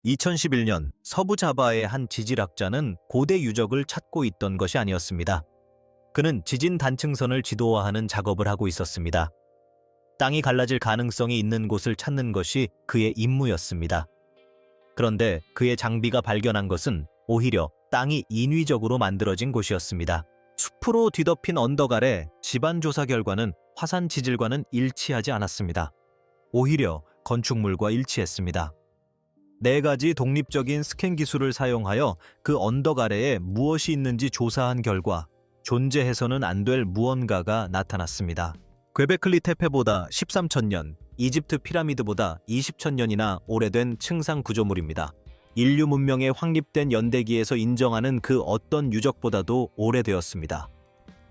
2011년 서부 자바의 한 지질학자는 고대 유적을 찾고 있던 것이 아니었습니다. 그는 지진 단층선을 지도화하는 작업을 하고 있었습니다. 땅이 갈라질 가능성이 있는 곳을 찾는 것이 그의 임무였습니다. 그런데 그의 장비가 발견한 것은 오히려 땅이 인위적으로 만들어진 곳이었습니다. 숲으로 뒤덮인 언덕 아래 집안 조사 결과는 화산 지질과는 일치하지 않았습니다. 오히려 건축물과 일치했습니다. 4가지 독립적인 스캔 기술을 사용하여 그 언덕 아래에 무엇이 있는지 조사한 결과 존재해서는 안 될 무언가가 나타났습니다. 괴베클리 테페보다 13,000년, 이집트 피라미드보다 20,000년이나 오래된 층상 구조물입니다. 인류 문명에 확립된 연대기에서 인정하는 그 어떤 유적보다도 오래되었습니다.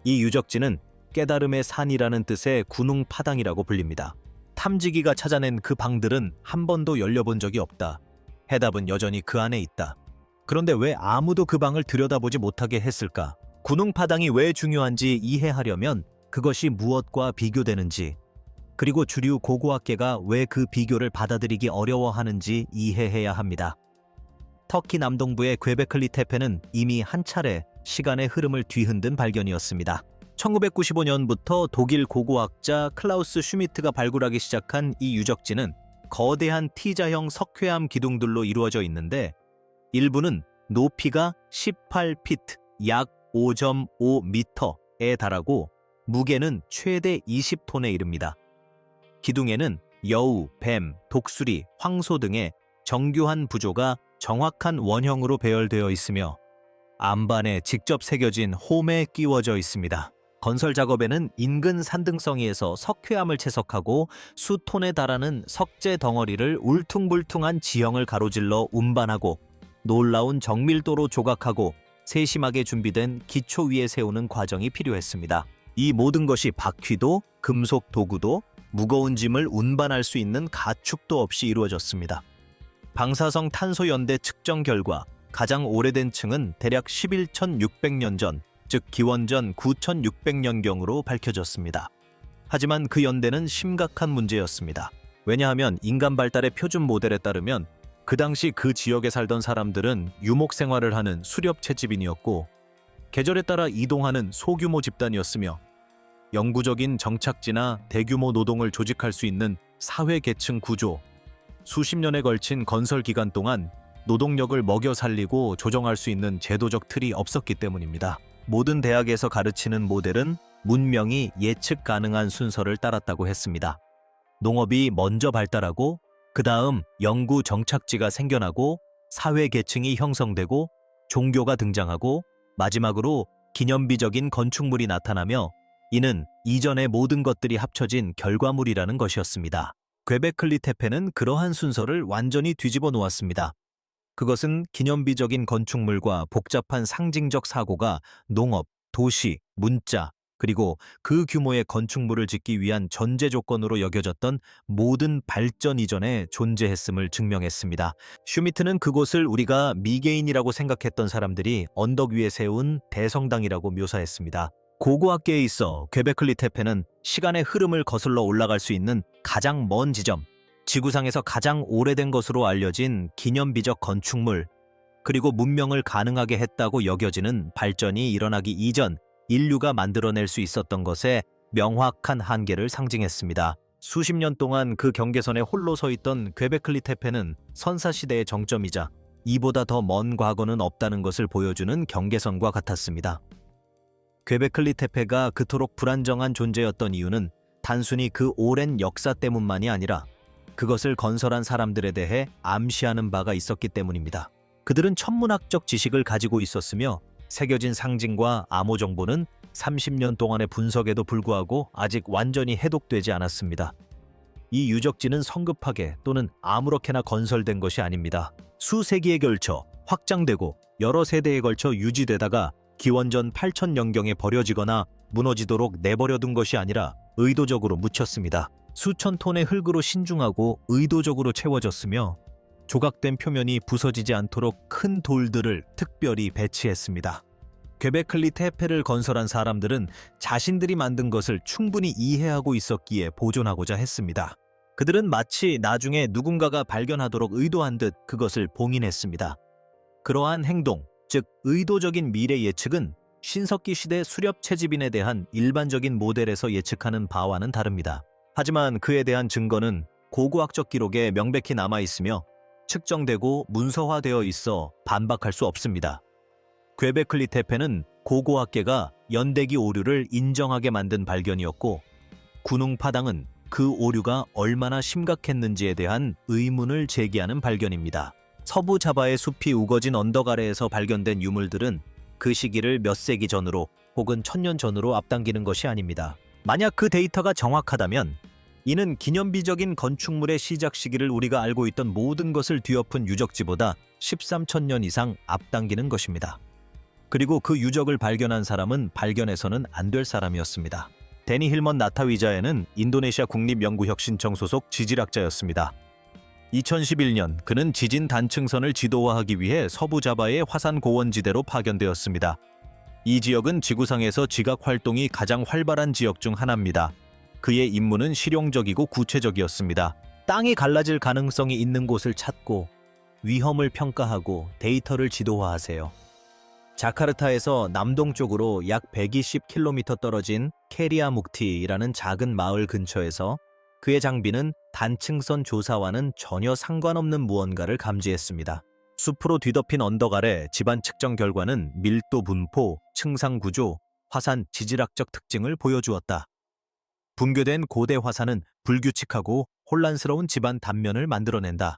이 유적지는 깨달음의 산이라는 뜻의 군웅파당이라고 불립니다. 탐지기가 찾아낸 그 방들은 한 번도 열려본 적이 없다. 해답은 여전히 그 안에 있다. 그런데 왜 아무도 그 방을 들여다보지 못하게 했을까? 군웅파당이 왜 중요한지 이해하려면 그것이 무엇과 비교되는지, 그리고 주류 고고학계가 왜 그 비교를 받아들이기 어려워하는지 이해해야 합니다. 터키 남동부의 괴베클리 테페는 이미 한 차례 시간의 흐름을 뒤흔든 발견이었습니다. 1995년부터 독일 고고학자 클라우스 슈미트가 발굴하기 시작한 이 유적지는 거대한 T자형 석회암 기둥들로 이루어져 있는데 일부는 높이가 18피트, 약 5.5m에 달하고 무게는 최대 20톤에 이릅니다. 기둥에는 여우, 뱀, 독수리, 황소 등의 정교한 부조가 정확한 원형으로 배열되어 있으며 안반에 직접 새겨진 홈에 끼워져 있습니다. 건설 작업에는 인근 산등성이에서 석회암을 채석하고 수톤에 달하는 석재 덩어리를 울퉁불퉁한 지형을 가로질러 운반하고 놀라운 정밀도로 조각하고 세심하게 준비된 기초 위에 세우는 과정이 필요했습니다. 이 모든 것이 바퀴도, 금속 도구도, 무거운 짐을 운반할 수 있는 가축도 없이 이루어졌습니다. 방사성 탄소 연대 측정 결과 가장 오래된 층은 대략 11,600년 전, 즉 기원전 9,600년경으로 밝혀졌습니다. 하지만 그 연대는 심각한 문제였습니다. 왜냐하면 인간 발달의 표준 모델에 따르면 그 당시 그 지역에 살던 사람들은 유목 생활을 하는 수렵 채집인이었고 계절에 따라 이동하는 소규모 집단이었으며 영구적인 정착지나 대규모 노동을 조직할 수 있는 사회 계층 구조, 수십 년에 걸친 건설 기간 동안 노동력을 먹여 살리고 조정할 수 있는 제도적 틀이 없었기 때문입니다. 모든 대학에서 가르치는 모델은 문명이 예측 가능한 순서를 따랐다고 했습니다. 농업이 먼저 발달하고 그 다음 영구 정착지가 생겨나고 사회 계층이 형성되고 종교가 등장하고 마지막으로 기념비적인 건축물이 나타나며 이는 이전의 모든 것들이 합쳐진 결과물이라는 것이었습니다. 괴베클리 테페는 그러한 순서를 완전히 뒤집어 놓았습니다. 그것은 기념비적인 건축물과 복잡한 상징적 사고가 농업, 도시, 문자, 그리고 그 규모의 건축물을 짓기 위한 전제 조건으로 여겨졌던 모든 발전 이전에 존재했음을 증명했습니다. 슈미트는 그곳을 우리가 미개인이라고 생각했던 사람들이 언덕 위에 세운 대성당이라고 묘사했습니다. 고고학계에 있어 괴베클리 테페는 시간의 흐름을 거슬러 올라갈 수 있는 가장 먼 지점, 지구상에서 가장 오래된 것으로 알려진 기념비적 건축물, 그리고 문명을 가능하게 했다고 여겨지는 발전이 일어나기 이전 인류가 만들어낼 수 있었던 것에 명확한 한계를 상징했습니다. 수십 년 동안 그 경계선에 홀로 서 있던 괴베클리 테페는 선사시대의 정점이자 이보다 더 먼 과거는 없다는 것을 보여주는 경계선과 같았습니다. 괴베클리 테페가 그토록 불안정한 존재였던 이유는 단순히 그 오랜 역사 때문만이 아니라 그것을 건설한 사람들에 대해 암시하는 바가 있었기 때문입니다. 그들은 천문학적 지식을 가지고 있었으며 새겨진 상징과 암호 정보는 30년 동안의 분석에도 불구하고 아직 완전히 해독되지 않았습니다. 이 유적지는 성급하게 또는 아무렇게나 건설된 것이 아닙니다. 수세기에 걸쳐 확장되고 여러 세대에 걸쳐 유지되다가 기원전 8,000년경에 버려지거나 무너지도록 내버려둔 것이 아니라 의도적으로 묻혔습니다. 수천 톤의 흙으로 신중하고 의도적으로 채워졌으며 조각된 표면이 부서지지 않도록 큰 돌들을 특별히 배치했습니다. 괴베클리 테페를 건설한 사람들은 자신들이 만든 것을 충분히 이해하고 있었기에 보존하고자 했습니다. 그들은 마치 나중에 누군가가 발견하도록 의도한 듯 그것을 봉인했습니다. 그러한 행동, 즉 의도적인 미래 예측은 신석기 시대 수렵 채집인에 대한 일반적인 모델에서 예측하는 바와는 다릅니다. 하지만 그에 대한 증거는 고고학적 기록에 명백히 남아있으며 측정되고 문서화되어 있어 반박할 수 없습니다. 괴베클리 태페는 고고학계가 연대기 오류를 인정하게 만든 발견이었고, 군웅파당은 그 오류가 얼마나 심각했는지에 대한 의문을 제기하는 발견입니다. 서부 자바의 숲이 우거진 언덕 아래에서 발견된 유물들은 그 시기를 몇 세기 전으로 혹은 1000년 전으로 앞당기는 것이 아닙니다. 만약 그 데이터가 정확하다면 이는 기념비적인 건축물의 시작 시기를 우리가 알고 있던 모든 것을 뒤엎은 유적지보다 13,000년 이상 앞당기는 것입니다. 그리고 그 유적을 발견한 사람은 발견해서는 안 될 사람이었습니다. 데니 힐먼 나타위자에는 인도네시아 국립연구혁신청 소속 지질학자였습니다. 2011년 그는 지진 단층선을 지도화하기 위해 서부 자바의 화산 고원지대로 파견되었습니다. 이 지역은 지구상에서 지각 활동이 가장 활발한 지역 중 하나입니다. 그의 임무는 실용적이고 구체적이었습니다. 땅이 갈라질 가능성이 있는 곳을 찾고 위험을 평가하고 데이터를 지도화하세요. 자카르타에서 남동쪽으로 약 120km 떨어진 케리아묵티라는 작은 마을 근처에서 그의 장비는 단층선 조사와는 전혀 상관없는 무언가를 감지했습니다. 숲으로 뒤덮인 언덕 아래 집안 측정 결과는 밀도 분포, 층상 구조, 화산 지질학적 특징을 보여주었다. 붕괴된 고대 화산은 불규칙하고 혼란스러운 집안 단면을 만들어낸다.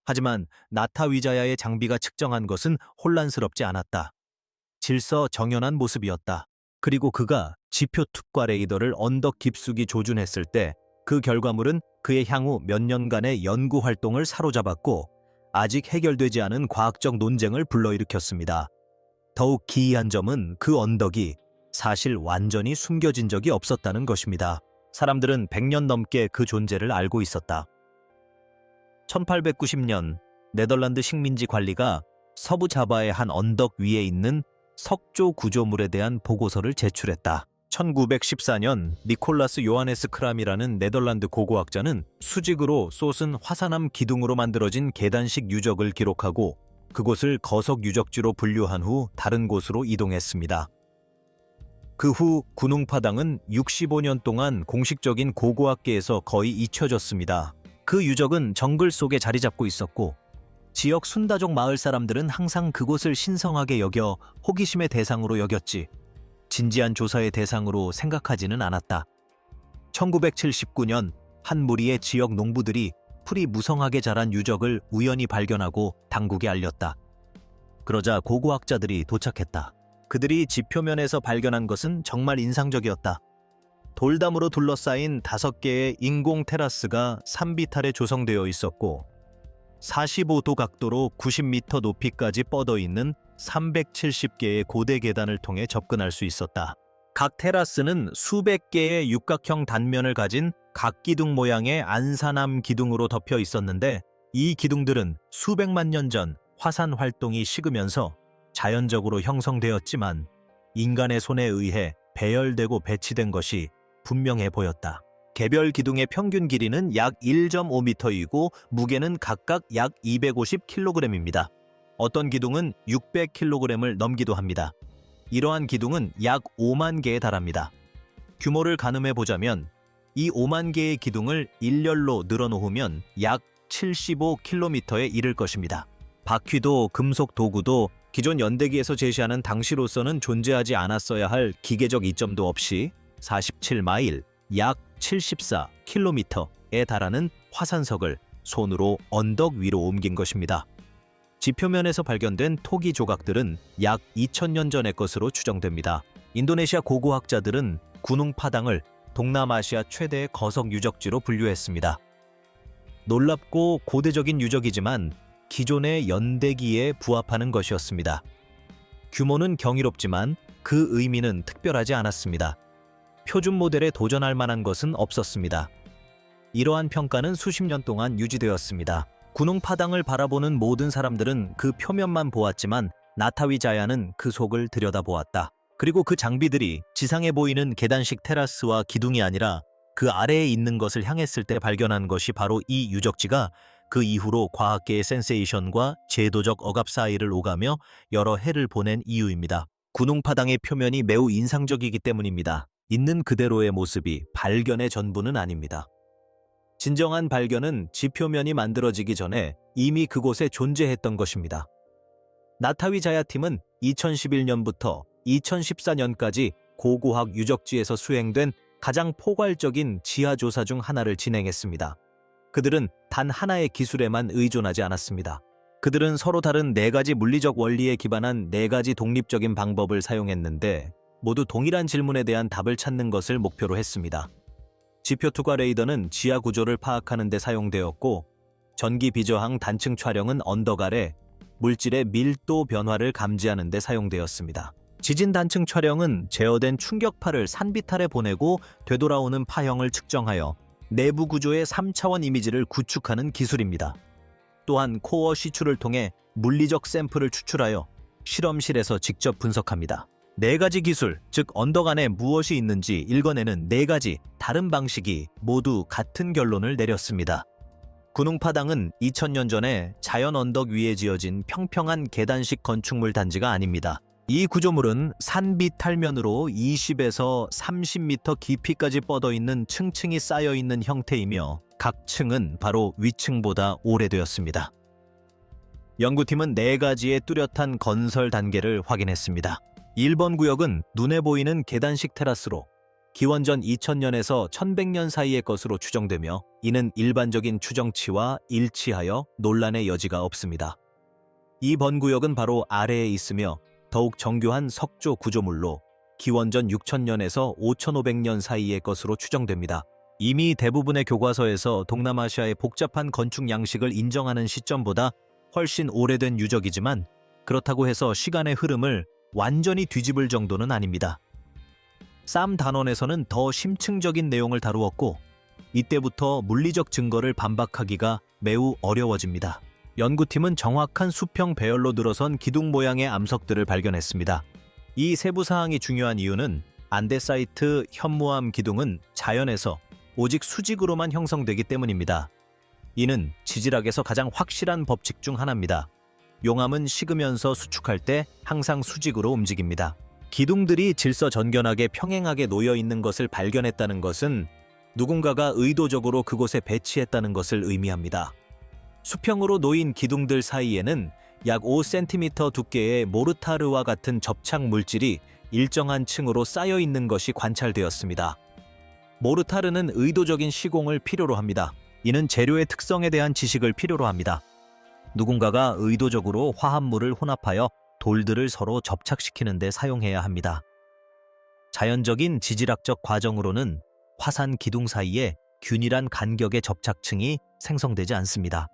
하지만 나타위자야의 장비가 측정한 것은 혼란스럽지 않았다. 질서 정연한 모습이었다. 그리고 그가 지표 특과 레이더를 언덕 깊숙이 조준했을 때 그 결과물은 그의 향후 몇 년간의 연구 활동을 사로잡았고 아직 해결되지 않은 과학적 논쟁을 불러일으켰습니다. 더욱 기이한 점은 그 언덕이 사실 완전히 숨겨진 적이 없었다는 것입니다. 사람들은 100년 넘게 그 존재를 알고 있었다. 1890년 네덜란드 식민지 관리가 서부 자바의 한 언덕 위에 있는 석조 구조물에 대한 보고서를 제출했다. 1914년 니콜라스 요하네스 크람이라는 네덜란드 고고학자는 수직으로 솟은 화산암 기둥으로 만들어진 계단식 유적을 기록하고 그곳을 거석 유적지로 분류한 후 다른 곳으로 이동했습니다. 그 후 군웅파당은 65년 동안 공식적인 고고학계에서 거의 잊혀졌습니다. 그 유적은 정글 속에 자리 잡고 있었고 지역 순다족 마을 사람들은 항상 그곳을 신성하게 여겨 호기심의 대상으로 여겼지 진지한 조사의 대상으로 생각하지는 않았다. 1979년 한 무리의 지역 농부들이 풀이 무성하게 자란 유적을 우연히 발견하고 당국에 알렸다. 그러자 고고학자들이 도착했다. 그들이 지표면에서 발견한 것은 정말 인상적이었다. 돌담으로 둘러싸인 5개의 인공 테라스가 산비탈에 조성되어 있었고 45도 각도로 90m 높이까지 뻗어 있는 370개의 고대 계단을 통해 접근할 수 있었다. 각 테라스는 수백 개의 육각형 단면을 가진 각기둥 모양의 안산암 기둥으로 덮여 있었는데 이 기둥들은 수백만 년 전 화산 활동이 식으면서 자연적으로 형성되었지만 인간의 손에 의해 배열되고 배치된 것이 분명해 보였다. 개별 기둥의 평균 길이는 약 1.5m이고 무게는 각각 약 250kg입니다. 어떤 기둥은 600kg을 넘기도 합니다. 이러한 기둥은 약 5만 개에 달합니다. 규모를 가늠해 보자면 이 5만 개의 기둥을 일렬로 늘어놓으면 약 75km에 이를 것입니다. 바퀴도 금속 도구도 기존 연대기에서 제시하는 당시로서는 존재하지 않았어야 할 기계적 이점도 없이 47마일, 약 74km에 달하는 화산석을 손으로 언덕 위로 옮긴 것입니다. 지표면에서 발견된 토기 조각들은 약 2000년 전의 것으로 추정됩니다. 인도네시아 고고학자들은 군웅파당을 동남아시아 최대의 거석 유적지로 분류했습니다. 놀랍고 고대적인 유적이지만 기존의 연대기에 부합하는 것이었습니다. 규모는 경이롭지만 그 의미는 특별하지 않았습니다. 표준 모델에 도전할 만한 것은 없었습니다. 이러한 평가는 수십 년 동안 유지되었습니다. 군웅파당을 바라보는 모든 사람들은 그 표면만 보았지만 나타위자야는 그 속을 들여다보았다. 그리고 그 장비들이 지상에 보이는 계단식 테라스와 기둥이 아니라 그 아래에 있는 것을 향했을 때 발견한 것이 바로 이 유적지가 그 이후로 과학계의 센세이션과 제도적 억압 사이를 오가며 여러 해를 보낸 이유입니다. 군웅파당의 표면이 매우 인상적이기 때문입니다. 있는 그대로의 모습이 발견의 전부는 아닙니다. 진정한 발견은 지표면이 만들어지기 전에 이미 그곳에 존재했던 것입니다. 나타위 자야팀은 2011년부터 2014년까지 고고학 유적지에서 수행된 가장 포괄적인 지하조사 중 하나를 진행했습니다. 그들은 단 하나의 기술에만 의존하지 않았습니다. 그들은 서로 다른 4가지 물리적 원리에 기반한 4가지 독립적인 방법을 사용했는데 모두 동일한 질문에 대한 답을 찾는 것을 목표로 했습니다. 지표 투과 레이더는 지하 구조를 파악하는 데 사용되었고 전기 비저항 단층 촬영은 언덕 아래 물질의 밀도 변화를 감지하는 데 사용되었습니다. 지진 단층 촬영은 제어된 충격파를 산비탈에 보내고 되돌아오는 파형을 측정하여 내부 구조의 3차원 이미지를 구축하는 기술입니다. 또한 코어 시추를 통해 물리적 샘플을 추출하여 실험실에서 직접 분석합니다. 4가지 기술, 즉 언덕 안에 무엇이 있는지 읽어내는 4가지 다른 방식이 모두 같은 결론을 내렸습니다. 군웅파당은 2000년 전에 자연 언덕 위에 지어진 평평한 계단식 건축물 단지가 아닙니다. 이 구조물은 산비탈면으로 20에서 30m 깊이까지 뻗어있는 층층이 쌓여있는 형태이며 각 층은 바로 위층보다 오래되었습니다. 연구팀은 4가지의 뚜렷한 건설 단계를 확인했습니다. 1번 구역은 눈에 보이는 계단식 테라스로 기원전 2000년에서 1100년 사이의 것으로 추정되며 이는 일반적인 추정치와 일치하여 논란의 여지가 없습니다. 2번 구역은 바로 아래에 있으며 더욱 정교한 석조 구조물로 기원전 6000년에서 5500년 사이의 것으로 추정됩니다. 이미 대부분의 교과서에서 동남아시아의 복잡한 건축 양식을 인정하는 시점보다 훨씬 오래된 유적이지만 그렇다고 해서 시간의 흐름을 완전히 뒤집을 정도는 아닙니다. 쌈 단원에서는 더 심층적인 내용을 다루었고 이때부터 물리적 증거를 반박하기가 매우 어려워집니다. 연구팀은 정확한 수평 배열로 늘어선 기둥 모양의 암석들을 발견했습니다. 이 세부 사항이 중요한 이유는 안데사이트 현무암 기둥은 자연에서 오직 수직으로만 형성되기 때문입니다. 이는 지질학에서 가장 확실한 법칙 중 하나입니다. 용암은 식으면서 수축할 때 항상 수직으로 움직입니다. 기둥들이 질서전견하게 평행하게 놓여 있는 것을 발견했다는 것은 누군가가 의도적으로 그곳에 배치했다는 것을 의미합니다. 수평으로 놓인 기둥들 사이에는 약 5cm 두께의 모르타르와 같은 접착 물질이 일정한 층으로 쌓여 있는 것이 관찰되었습니다. 모르타르는 의도적인 시공을 필요로 합니다. 이는 재료의 특성에 대한 지식을 필요로 합니다. 누군가가 의도적으로 화합물을 혼합하여 돌들을 서로 접착시키는 데 사용해야 합니다. 자연적인 지질학적 과정으로는 화산 기둥 사이에 균일한 간격의 접착층이 생성되지 않습니다.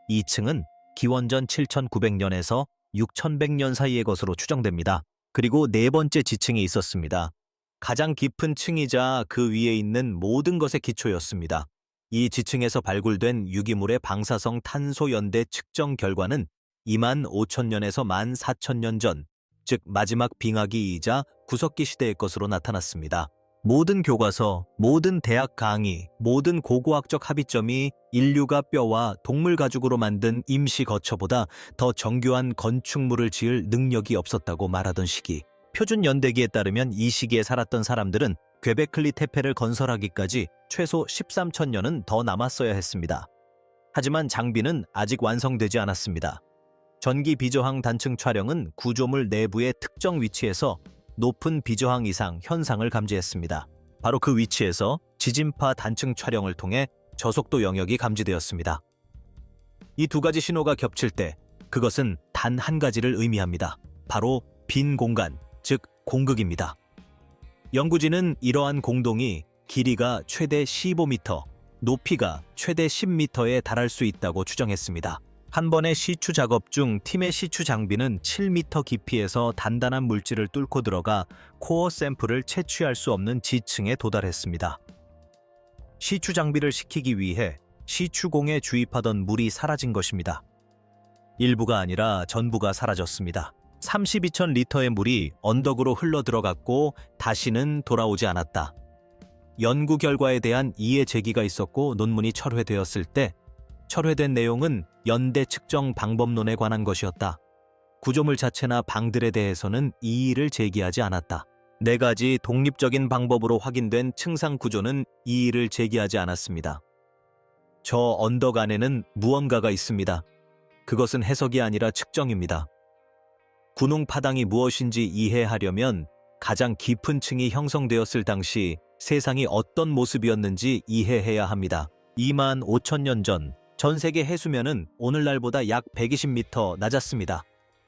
이 층은 기원전 7900년에서 6100년 사이의 것으로 추정됩니다. 그리고 4번째 지층이 있었습니다. 가장 깊은 층이자 그 위에 있는 모든 것의 기초였습니다. 이 지층에서 발굴된 유기물의 방사성 탄소 연대 측정 결과는 25,000년에서 14,000년 전, 즉 마지막 빙하기이자 구석기 시대의 것으로 나타났습니다. 모든 교과서, 모든 대학 강의, 모든 고고학적 합의점이 인류가 뼈와 동물 가죽으로 만든 임시 거처보다 더 정교한 건축물을 지을 능력이 없었다고 말하던 시기. 표준 연대기에 따르면 이 시기에 살았던 사람들은 괵베클리 테페를 건설하기까지 최소 13,000년은 더 남았어야 했습니다. 하지만 장비는 아직 완성되지 않았습니다. 전기 비저항 단층 촬영은 구조물 내부의 특정 위치에서 높은 비저항 이상 현상을 감지했습니다. 바로 그 위치에서 지진파 단층 촬영을 통해 저속도 영역이 감지되었습니다. 이 2가지 신호가 겹칠 때 그것은 단 한 가지를 의미합니다. 바로 빈 공간, 즉 공극입니다. 연구진은 이러한 공동이 길이가 최대 15m, 높이가 최대 10m에 달할 수 있다고 추정했습니다. 한 번의 시추 작업 중 팀의 시추 장비는 7m 깊이에서 단단한 물질을 뚫고 들어가 코어 샘플을 채취할 수 없는 지층에 도달했습니다. 시추 장비를 식히기 위해 시추공에 주입하던 물이 사라진 것입니다. 일부가 아니라 전부가 사라졌습니다. 32,000리터의 물이 언덕으로 흘러 들어갔고 다시는 돌아오지 않았다. 연구 결과에 대한 이해 제기가 있었고 논문이 철회되었을 때 철회된 내용은 연대 측정 방법론에 관한 것이었다. 구조물 자체나 방들에 대해서는 이의를 제기하지 않았다. 4가지 독립적인 방법으로 확인된 층상 구조는 이의를 제기하지 않았습니다. 저 언덕 안에는 무언가가 있습니다. 그것은 해석이 아니라 측정입니다. 군웅 파당이 무엇인지 이해하려면 가장 깊은 층이 형성되었을 당시 세상이 어떤 모습이었는지 이해해야 합니다. 25,000년 전 세계 해수면은 오늘날보다 약 120m 낮았습니다.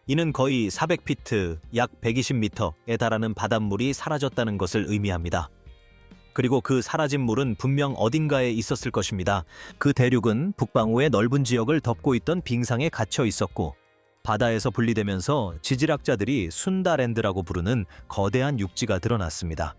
이는 거의 400피트, 약 120m에 달하는 바닷물이 사라졌다는 것을 의미합니다. 그리고 그 사라진 물은 분명 어딘가에 있었을 것입니다. 그 대륙은 북방우의 넓은 지역을 덮고 있던 빙상에 갇혀 있었고 바다에서 분리되면서 지질학자들이 순다랜드라고 부르는 거대한 육지가 드러났습니다.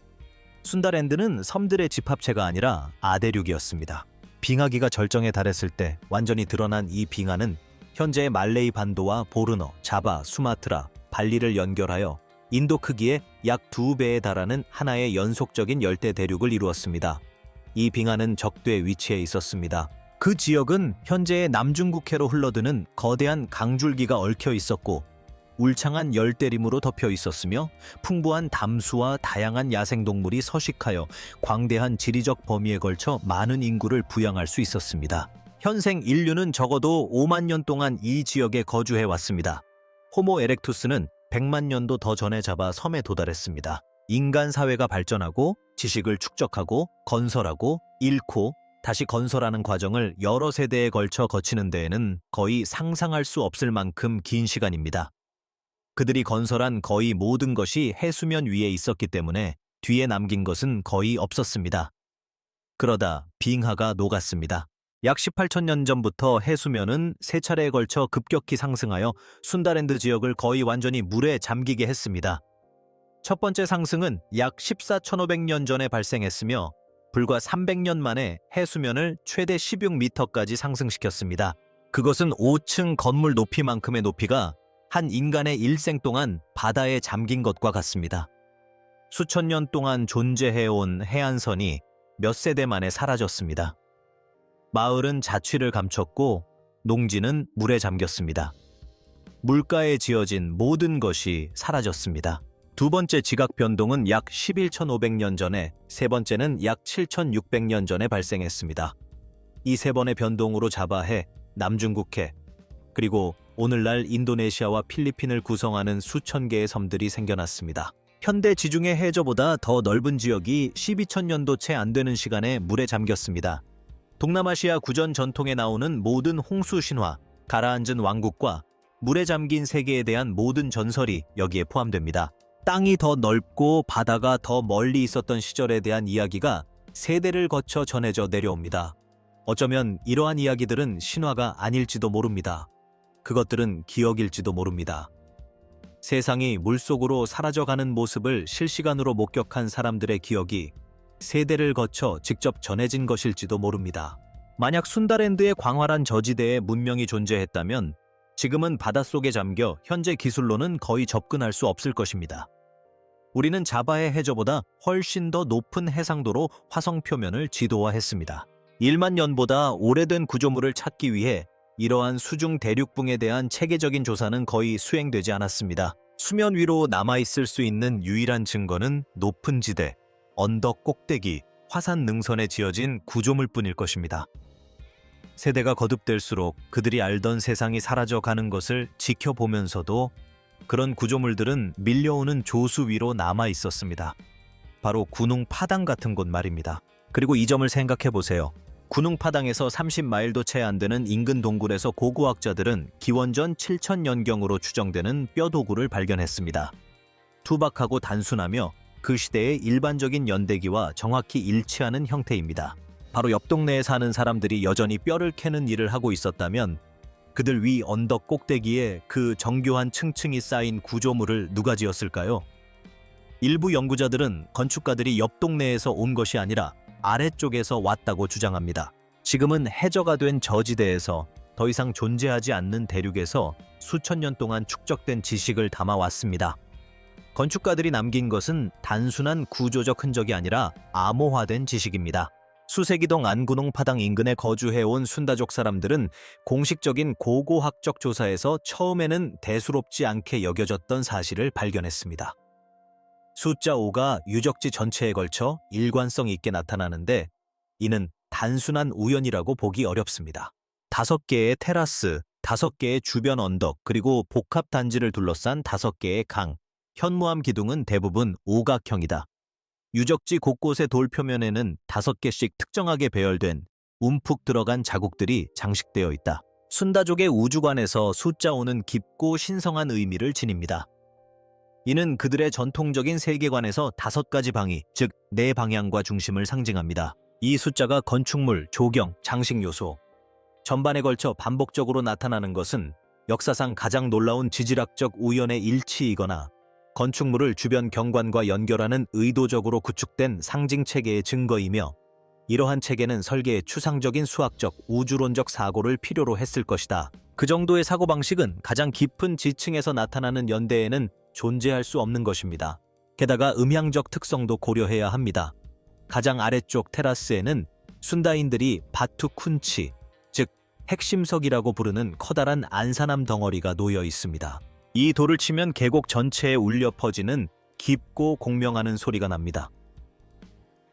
순다랜드는 섬들의 집합체가 아니라 아대륙이었습니다. 빙하기가 절정에 달했을 때 완전히 드러난 이 빙하는 현재의 말레이 반도와 보르너, 자바, 수마트라, 발리를 연결하여 인도 크기의 약 2배에 달하는 하나의 연속적인 열대 대륙을 이루었습니다. 이 빙하는 적도에 위치해 있었습니다. 그 지역은 현재의 남중국해로 흘러드는 거대한 강줄기가 얽혀 있었고 울창한 열대림으로 덮여 있었으며 풍부한 담수와 다양한 야생동물이 서식하여 광대한 지리적 범위에 걸쳐 많은 인구를 부양할 수 있었습니다. 현생 인류는 적어도 5만 년 동안 이 지역에 거주해 왔습니다. 호모 에렉투스는 100만 년도 더 전에 잡아 섬에 도달했습니다. 인간 사회가 발전하고 지식을 축적하고 건설하고 잃고 다시 건설하는 과정을 여러 세대에 걸쳐 거치는 데에는 거의 상상할 수 없을 만큼 긴 시간입니다. 그들이 건설한 거의 모든 것이 해수면 위에 있었기 때문에 뒤에 남긴 것은 거의 없었습니다. 그러다 빙하가 녹았습니다. 약 18,000년 전부터 해수면은 3차례에 걸쳐 급격히 상승하여 순다랜드 지역을 거의 완전히 물에 잠기게 했습니다. 첫 번째 상승은 약 14,500년 전에 발생했으며 불과 300년 만에 해수면을 최대 16m까지 상승시켰습니다. 그것은 5층 건물 높이만큼의 높이가 한 인간의 일생 동안 바다에 잠긴 것과 같습니다. 수천 년 동안 존재해온 해안선이 몇 세대 만에 사라졌습니다. 마을은 자취를 감췄고 농지는 물에 잠겼습니다. 물가에 지어진 모든 것이 사라졌습니다. 두 번째 지각 변동은 약 11,500년 전에, 세 번째는 약 7,600년 전에 발생했습니다. 이 세 번의 변동으로 자바해, 남중국해, 그리고 오늘날 인도네시아와 필리핀을 구성하는 수천 개의 섬들이 생겨났습니다. 현대 지중해 해저보다 더 넓은 지역이 12,000년도 채 안 되는 시간에 물에 잠겼습니다. 동남아시아 구전 전통에 나오는 모든 홍수 신화, 가라앉은 왕국과 물에 잠긴 세계에 대한 모든 전설이 여기에 포함됩니다. 땅이 더 넓고 바다가 더 멀리 있었던 시절에 대한 이야기가 세대를 거쳐 전해져 내려옵니다. 어쩌면 이러한 이야기들은 신화가 아닐지도 모릅니다. 그것들은 기억일지도 모릅니다. 세상이 물속으로 사라져가는 모습을 실시간으로 목격한 사람들의 기억이 세대를 거쳐 직접 전해진 것일지도 모릅니다. 만약 순다랜드의 광활한 저지대에 문명이 존재했다면 지금은 바닷속에 잠겨 현재 기술로는 거의 접근할 수 없을 것입니다. 우리는 자바의 해저보다 훨씬 더 높은 해상도로 화성 표면을 지도화했습니다. 1만 년보다 오래된 구조물을 찾기 위해 이러한 수중 대륙붕에 대한 체계적인 조사는 거의 수행되지 않았습니다. 수면 위로 남아있을 수 있는 유일한 증거는 높은 지대, 언덕 꼭대기, 화산 능선에 지어진 구조물뿐일 것입니다. 세대가 거듭될수록 그들이 알던 세상이 사라져가는 것을 지켜보면서도 그런 구조물들은 밀려오는 조수 위로 남아있었습니다. 바로 군웅 파당 같은 곳 말입니다. 그리고 이 점을 생각해보세요. 군웅 파당에서 30마일도 채 안 되는 인근 동굴에서 고고학자들은 기원전 7,000년경으로 추정되는 뼈도구를 발견했습니다. 투박하고 단순하며 그 시대의 일반적인 연대기와 정확히 일치하는 형태입니다. 바로 옆 동네에 사는 사람들이 여전히 뼈를 캐는 일을 하고 있었다면 그들 위 언덕 꼭대기에 그 정교한 층층이 쌓인 구조물을 누가 지었을까요? 일부 연구자들은 건축가들이 옆 동네에서 온 것이 아니라 아래쪽에서 왔다고 주장합니다. 지금은 해저가 된 저지대에서 더 이상 존재하지 않는 대륙에서 수천 년 동안 축적된 지식을 담아왔습니다. 건축가들이 남긴 것은 단순한 구조적 흔적이 아니라 암호화된 지식입니다. 수세기동 안군홍 파당 인근에 거주해온 순다족 사람들은 공식적인 고고학적 조사에서 처음에는 대수롭지 않게 여겨졌던 사실을 발견했습니다. 숫자 5가 유적지 전체에 걸쳐 일관성 있게 나타나는데 이는 단순한 우연이라고 보기 어렵습니다. 5개의 테라스, 5개의 주변 언덕, 그리고 복합 단지를 둘러싼 5개의 강, 현무암 기둥은 대부분 오각형이다. 유적지 곳곳의 돌 표면에는 5개씩 특정하게 배열된 움푹 들어간 자국들이 장식되어 있다. 순다족의 우주관에서 숫자 5는 깊고 신성한 의미를 지닙니다. 이는 그들의 전통적인 세계관에서 5가지 방위, 즉 4방향과 중심을 상징합니다. 이 숫자가 건축물, 조경, 장식 요소, 전반에 걸쳐 반복적으로 나타나는 것은 역사상 가장 놀라운 지질학적 우연의 일치이거나 건축물을 주변 경관과 연결하는 의도적으로 구축된 상징체계의 증거이며 이러한 체계는 설계에 추상적인 수학적, 우주론적 사고를 필요로 했을 것이다. 그 정도의 사고방식은 가장 깊은 지층에서 나타나는 연대에는 존재할 수 없는 것입니다. 게다가 음향적 특성도 고려해야 합니다. 가장 아래쪽 테라스에는 순다인들이 바투쿤치, 즉 핵심석이라고 부르는 커다란 안산암 덩어리가 놓여 있습니다. 이 돌을 치면 계곡 전체에 울려 퍼지는 깊고 공명하는 소리가 납니다.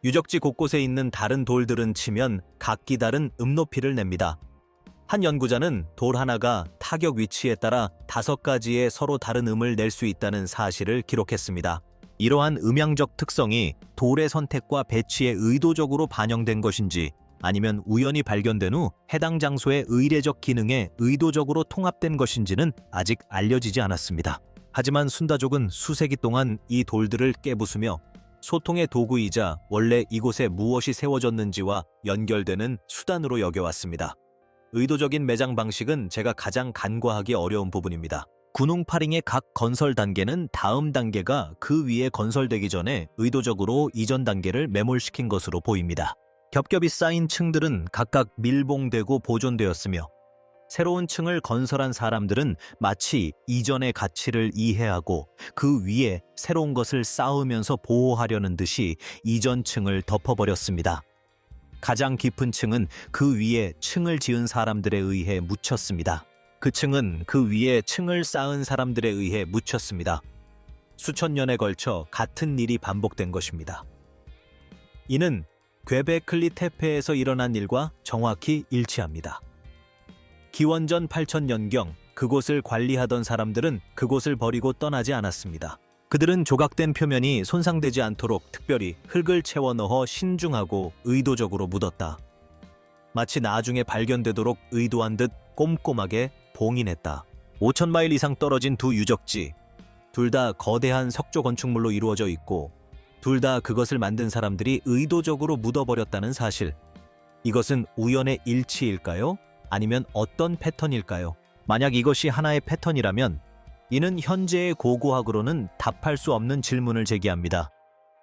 유적지 곳곳에 있는 다른 돌들은 치면 각기 다른 높이를 냅니다. 한 연구자는 돌 하나가 타격 위치에 따라 5가지의 서로 다른 음을 낼 수 있다는 사실을 기록했습니다. 이러한 음향적 특성이 돌의 선택과 배치에 의도적으로 반영된 것인지 아니면 우연히 발견된 후 해당 장소의 의례적 기능에 의도적으로 통합된 것인지는 아직 알려지지 않았습니다. 하지만 순다족은 수세기 동안 이 돌들을 깨부수며 소통의 도구이자 원래 이곳에 무엇이 세워졌는지와 연결되는 수단으로 여겨왔습니다. 의도적인 매장 방식은 제가 가장 간과하기 어려운 부분입니다. 군웅파링의 각 건설 단계는 다음 단계가 그 위에 건설되기 전에 의도적으로 이전 단계를 매몰시킨 것으로 보입니다. 겹겹이 쌓인 층들은 각각 밀봉되고 보존되었으며 새로운 층을 건설한 사람들은 마치 이전의 가치를 이해하고 그 위에 새로운 것을 쌓으면서 보호하려는 듯이 이전 층을 덮어버렸습니다. 가장 깊은 층은 그 위에 층을 지은 사람들에 의해 묻혔습니다. 그 층은 그 위에 층을 쌓은 사람들에 의해 묻혔습니다. 수천 년에 걸쳐 같은 일이 반복된 것입니다. 이는 괴베클리 테페에서 일어난 일과 정확히 일치합니다. 기원전 8000년경 그곳을 관리하던 사람들은 그곳을 버리고 떠나지 않았습니다. 그들은 조각된 표면이 손상되지 않도록 특별히 흙을 채워 넣어 신중하고 의도적으로 묻었다. 마치 나중에 발견되도록 의도한 듯 꼼꼼하게 봉인했다. 5000마일 이상 떨어진 두 유적지, 둘 다 거대한 석조 건축물로 이루어져 있고 둘 다 그것을 만든 사람들이 의도적으로 묻어버렸다는 사실. 이것은 우연의 일치일까요? 아니면 어떤 패턴일까요? 만약 이것이 하나의 패턴이라면 이는 현재의 고고학으로는 답할 수 없는 질문을 제기합니다.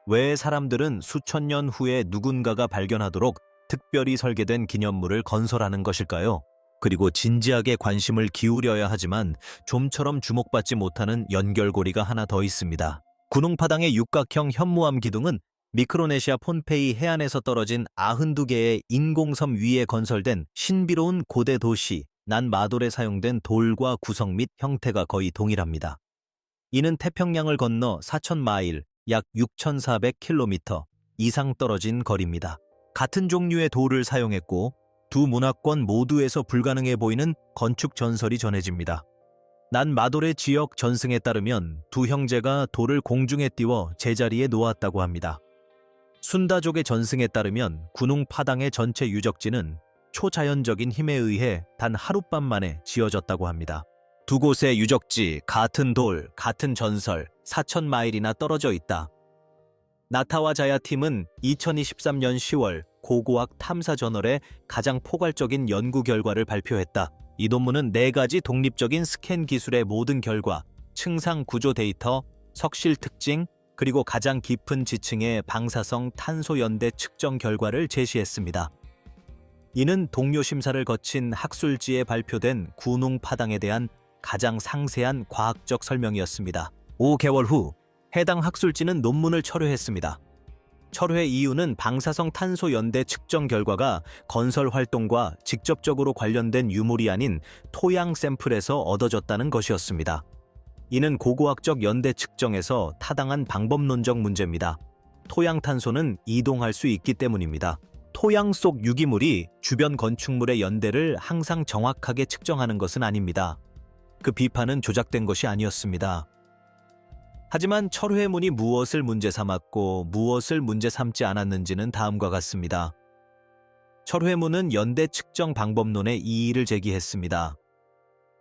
왜 사람들은 수천 년 후에 누군가가 발견하도록 특별히 설계된 기념물을 건설하는 것일까요? 그리고 진지하게 관심을 기울여야 하지만 좀처럼 주목받지 못하는 연결고리가 하나 더 있습니다. 군웅파당의 육각형 현무암 기둥은 미크로네시아 폰페이 해안에서 떨어진 92개의 인공섬 위에 건설된 신비로운 고대 도시 난마돌에 사용된 돌과 구성 및 형태가 거의 동일합니다. 이는 태평양을 건너 4000마일, 약 6400km 이상 떨어진 거리입니다. 같은 종류의 돌을 사용했고 두 문화권 모두에서 불가능해 보이는 건축 전설이 전해집니다. 난마돌의 지역 전승에 따르면 두 형제가 돌을 공중에 띄워 제자리에 놓았다고 합니다. 순다족의 전승에 따르면 군웅파당의 전체 유적지는 초자연적인 힘에 의해 단 하룻밤 만에 지어졌다고 합니다. 두 곳의 유적지, 같은 돌, 같은 전설, 4000마일이나 떨어져 있다. 나타와 자야 팀은 2023년 10월 고고학 탐사 저널에 가장 포괄적인 연구 결과를 발표했다. 이 논문은 4가지 독립적인 스캔 기술의 모든 결과, 층상 구조 데이터, 석실 특징, 그리고 가장 깊은 지층의 방사성 탄소 연대 측정 결과를 제시했습니다. 이는 동료 심사를 거친 학술지에 발표된 군웅파당에 대한 가장 상세한 과학적 설명이었습니다. 5개월 후 해당 학술지는 논문을 철회했습니다. 철회 이유는 방사성 탄소 연대 측정 결과가 건설 활동과 직접적으로 관련된 유물이 아닌 토양 샘플에서 얻어졌다는 것이었습니다. 이는 고고학적 연대 측정에서 타당한 방법론적 문제입니다. 토양 탄소는 이동할 수 있기 때문입니다. 토양 속 유기물이 주변 건축물의 연대를 항상 정확하게 측정하는 것은 아닙니다. 그 비판은 조작된 것이 아니었습니다. 하지만 철회문이 무엇을 문제 삼았고 무엇을 문제 삼지 않았는지는 다음과 같습니다. 철회문은 연대 측정 방법론에 이의를 제기했습니다.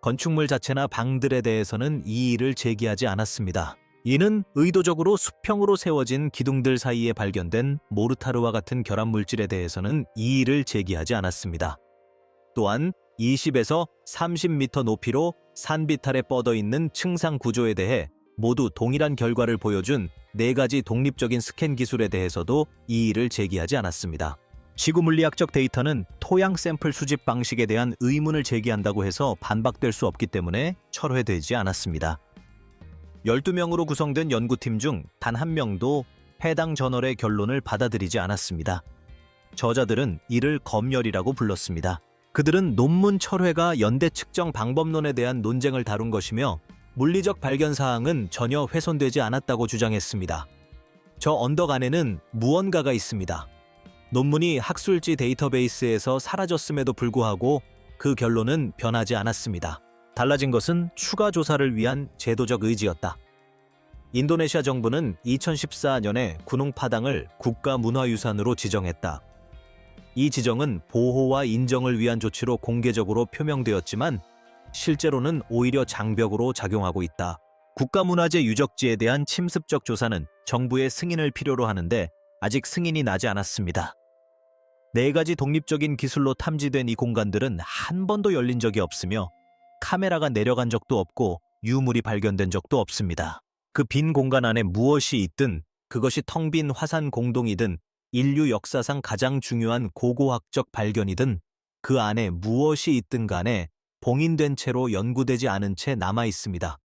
건축물 자체나 방들에 대해서는 이의를 제기하지 않았습니다. 이는 의도적으로 수평으로 세워진 기둥들 사이에 발견된 모르타르와 같은 결합물질에 대해서는 이의를 제기하지 않았습니다. 또한 20에서 30m 높이로 산 비탈에 뻗어 있는 층상 구조에 대해 모두 동일한 결과를 보여준 4가지 독립적인 스캔 기술에 대해서도 이의를 제기하지 않았습니다. 지구물리학적 데이터는 토양 샘플 수집 방식에 대한 의문을 제기한다고 해서 반박될 수 없기 때문에 철회되지 않았습니다. 12명으로 구성된 연구팀 중 단 1명도 해당 저널의 결론을 받아들이지 않았습니다. 저자들은 이를 검열이라고 불렀습니다. 그들은 논문 철회가 연대 측정 방법론에 대한 논쟁을 다룬 것이며 물리적 발견 사항은 전혀 훼손되지 않았다고 주장했습니다. 저 언덕 안에는 무언가가 있습니다. 논문이 학술지 데이터베이스에서 사라졌음에도 불구하고 그 결론은 변하지 않았습니다. 달라진 것은 추가 조사를 위한 제도적 의지였다. 인도네시아 정부는 2014년에 구농파당을 국가문화유산으로 지정했다. 이 지정은 보호와 인정을 위한 조치로 공개적으로 표명되었지만 실제로는 오히려 장벽으로 작용하고 있다. 국가문화재 유적지에 대한 침습적 조사는 정부의 승인을 필요로 하는데 아직 승인이 나지 않았습니다. 4가지 독립적인 기술로 탐지된 이 공간들은 한 번도 열린 적이 없으며 카메라가 내려간 적도 없고 유물이 발견된 적도 없습니다. 그 빈 공간 안에 무엇이 있든 그것이 텅 빈 화산 공동이든 인류 역사상 가장 중요한 고고학적 발견이든 그 안에 무엇이 있든 간에 봉인된 채로 연구되지 않은 채 남아 있습니다.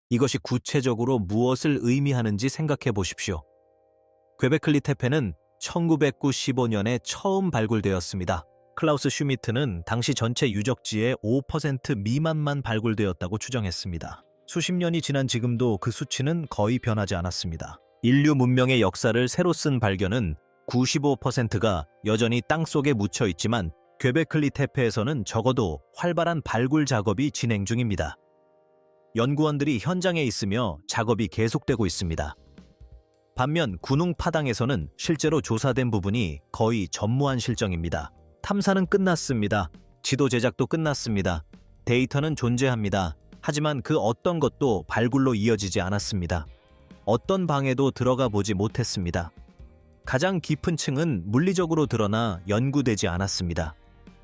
이것이 구체적으로 무엇을 의미하는지 생각해 보십시오. 괵베클리 태페는 1995년에 처음 발굴되었습니다. 클라우스 슈미트는 당시 전체 유적지의 5% 미만만 발굴되었다고 추정했습니다. 수십 년이 지난 지금도 그 수치는 거의 변하지 않았습니다. 인류 문명의 역사를 새로 쓴 발견은 95%가 여전히 땅속에 묻혀 있지만 괵베클리 태페에서는 적어도 활발한 발굴 작업이 진행 중입니다. 연구원들이 현장에 있으며 작업이 계속되고 있습니다. 반면 구농파당에서는 실제로 조사된 부분이 거의 전무한 실정입니다. 탐사는 끝났습니다. 지도 제작도 끝났습니다. 데이터는 존재합니다. 하지만 그 어떤 것도 발굴로 이어지지 않았습니다. 어떤 방에도 들어가 보지 못했습니다. 가장 깊은 층은 물리적으로 드러나 연구되지 않았습니다.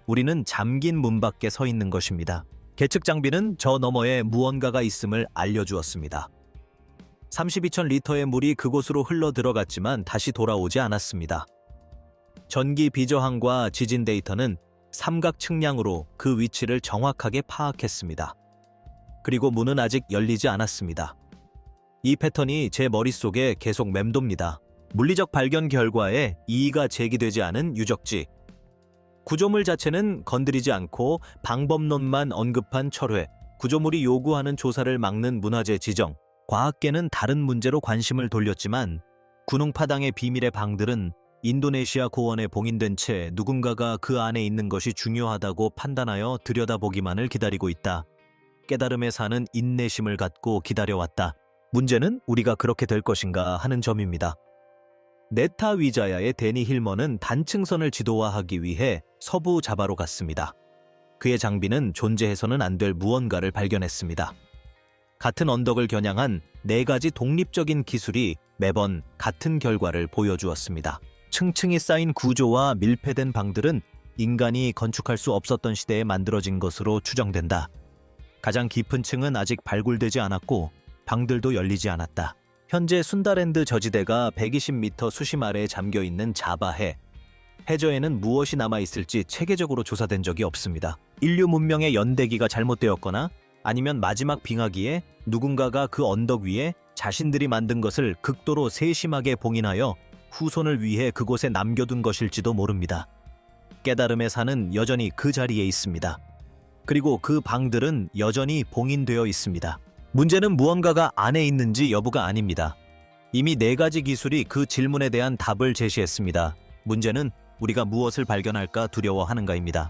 우리는 잠긴 문 밖에 서 있는 것입니다. 계측 장비는 저 너머에 무언가가 있음을 알려주었습니다. 32천 리터의 물이 그곳으로 흘러 들어갔지만 다시 돌아오지 않았습니다. 전기 비저항과 지진 데이터는 삼각 측량으로 그 위치를 정확하게 파악했습니다. 그리고 문은 아직 열리지 않았습니다. 이 패턴이 제 머릿속에 계속 맴돕니다. 물리적 발견 결과에 이의가 제기되지 않은 유적지. 구조물 자체는 건드리지 않고 방법론만 언급한 철회, 구조물이 요구하는 조사를 막는 문화재 지정, 과학계는 다른 문제로 관심을 돌렸지만 구농파당의 비밀의 방들은 인도네시아 고원에 봉인된 채 누군가가 그 안에 있는 것이 중요하다고 판단하여 들여다보기만을 기다리고 있다. 깨달음에 사는 인내심을 갖고 기다려왔다. 문제는 우리가 그렇게 될 것인가 하는 점입니다. 네타 위자야의 데니 힐머는 단층선을 지도화하기 위해 서부 자바로 갔습니다. 그의 장비는 존재해서는 안 될 무언가를 발견했습니다. 같은 언덕을 겨냥한 4가지 독립적인 기술이 매번 같은 결과를 보여주었습니다. 층층이 쌓인 구조와 밀폐된 방들은 인간이 건축할 수 없었던 시대에 만들어진 것으로 추정된다. 가장 깊은 층은 아직 발굴되지 않았고 방들도 열리지 않았다. 현재 순다랜드 저지대가 120m 수심 아래에 잠겨있는 자바해. 해저에는 무엇이 남아있을지 체계적으로 조사된 적이 없습니다. 인류 문명의 연대기가 잘못되었거나 아니면 마지막 빙하기에 누군가가 그 언덕 위에 자신들이 만든 것을 극도로 세심하게 봉인하여 후손을 위해 그곳에 남겨둔 것일지도 모릅니다. 깨달음의 산은 여전히 그 자리에 있습니다. 그리고 그 방들은 여전히 봉인되어 있습니다. 문제는 무언가가 안에 있는지 여부가 아닙니다. 이미 4가지 기술이 그 질문에 대한 답을 제시했습니다. 문제는 우리가 무엇을 발견할까 두려워하는가입니다.